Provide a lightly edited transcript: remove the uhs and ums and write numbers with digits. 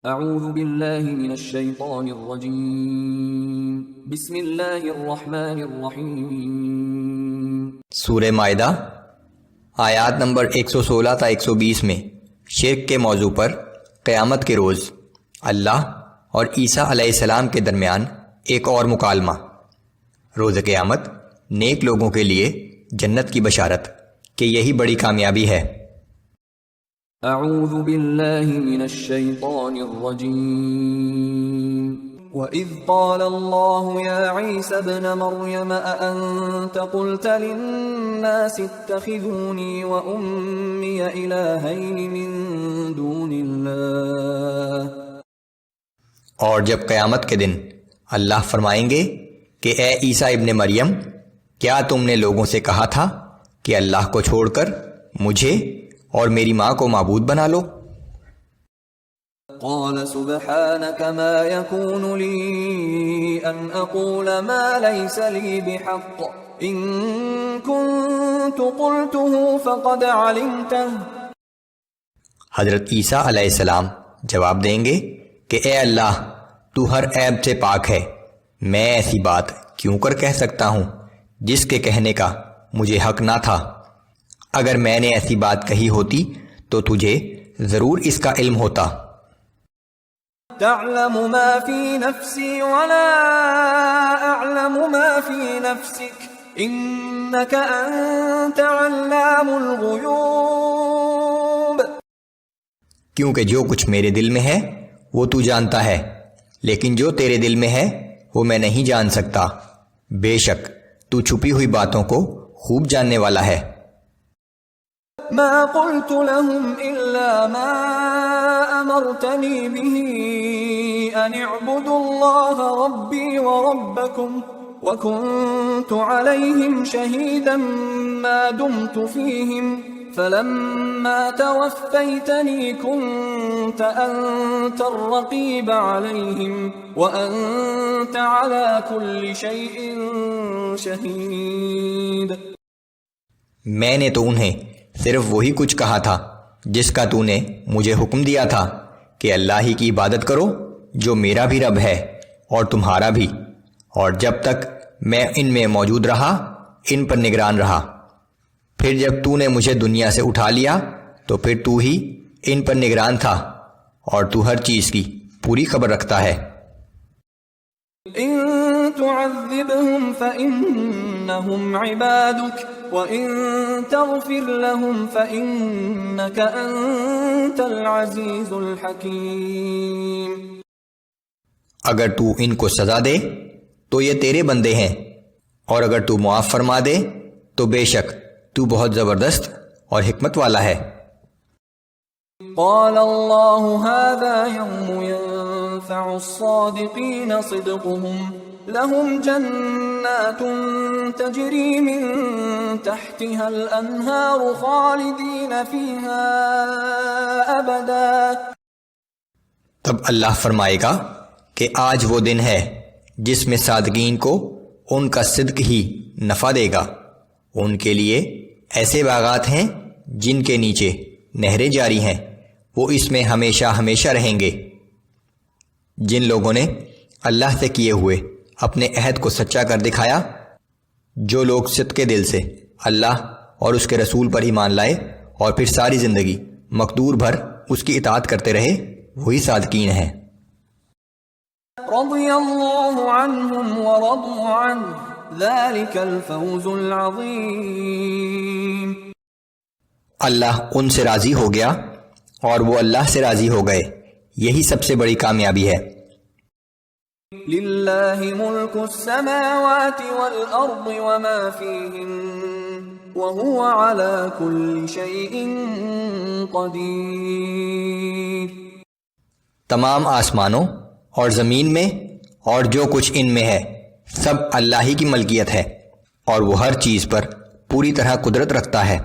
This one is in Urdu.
اعوذ باللہ من الشیطان الرجیم بسم اللہ الرحمن الرحیم۔ سورہ مائدہ آیات نمبر 116 تا 120 میں شرک کے موضوع پر قیامت کے روز اللہ اور عیسیٰ علیہ السلام کے درمیان ایک اور مکالمہ۔ روز قیامت نیک لوگوں کے لیے جنت کی بشارت کہ یہی بڑی کامیابی ہے۔ اعوذ باللہ من الشیطان الرجیم۔ وَإِذْ قَالَ اللَّهُ يَا عِيسَى ابْنَ مَرْيَمَ أَأَنْتَ قُلْتَ لِلنَّاسِ اتَّخِذُونِي وَأُمِّيَ إِلَٰهَيْنِ مِن دُونِ اللَّهِ۔ اور جب قیامت کے دن اللہ فرمائیں گے کہ اے عیسیٰ ابن مریم، کیا تم نے لوگوں سے کہا تھا کہ اللہ کو چھوڑ کر مجھے اور میری ماں کو معبود بنا لو؟ قال سبحانك ما يكون لي ان اقول ما ليس لي بحق ان كنت قلته فقد علمته۔ حضرت عیسیٰ علیہ السلام جواب دیں گے کہ اے اللہ، تو ہر عیب سے پاک ہے، میں ایسی بات کیوں کر کہہ سکتا ہوں جس کے کہنے کا مجھے حق نہ تھا۔ اگر میں نے ایسی بات کہی ہوتی تو تجھے ضرور اس کا علم ہوتا۔ تعلم ما في نفسي ولا اعلم ما في نفسك انك انت علام الغیوب۔ کیونکہ جو کچھ میرے دل میں ہے وہ تو جانتا ہے، لیکن جو تیرے دل میں ہے وہ میں نہیں جان سکتا۔ بے شک تو چھپی ہوئی باتوں کو خوب جاننے والا ہے۔ ما قلت لهم الا ما امرتني به ان اعبدوا الله ربي وربكم وكنت عليهم شهيدا ما دمت فيهم فلما توفيتني كنت أنت الرقيب عليهم وأنت على كل شيء شهيد۔ میں نے تو انہیں صرف وہی کچھ کہا تھا جس کا تو نے مجھے حکم دیا تھا کہ اللہ ہی کی عبادت کرو جو میرا بھی رب ہے اور تمہارا بھی، اور جب تک میں ان میں موجود رہا ان پر نگران رہا۔ پھر جب تو نے مجھے دنیا سے اٹھا لیا تو پھر تو ہی ان پر نگران تھا، اور تو ہر چیز کی پوری خبر رکھتا ہے۔ ان تعذبهم فانهم عبادك وان تغفر لهم فانك انت العزيز الحكيم۔ اگر تو ان کو سزا دے تو یہ تیرے بندے ہیں، اور اگر تو معاف فرما دے تو بے شک تو بہت زبردست اور حکمت والا ہے۔ قال الله هذا يوم ينفع الصادقين صدقهم لهم جنات تجري من تحتها الأنهار خالدين فيها أبدا۔ تب اللہ فرمائے گا کہ آج وہ دن ہے جس میں صادقین کو ان کا صدق ہی نفع دے گا، ان کے لیے ایسے باغات ہیں جن کے نیچے نہریں جاری ہیں، وہ اس میں ہمیشہ ہمیشہ رہیں گے۔ جن لوگوں نے اللہ سے کیے ہوئے اپنے عہد کو سچا کر دکھایا، جو لوگ صدق دل سے اللہ اور اس کے رسول پر ایمان لائے اور پھر ساری زندگی مقدور بھر اس کی اطاعت کرتے رہے، وہی صادقین ہیں۔ رضی اللہ عنہم ورضوا عنہ ذلك الفوز العظیم۔ اللہ ان سے راضی ہو گیا اور وہ اللہ سے راضی ہو گئے، یہی سب سے بڑی کامیابی ہے۔ للہ ملک السماوات والارض وما فیہن وہو علی کل شیء قدیر۔ تمام آسمانوں اور زمین میں اور جو کچھ ان میں ہے سب اللہ ہی کی ملکیت ہے، اور وہ ہر چیز پر پوری طرح قدرت رکھتا ہے۔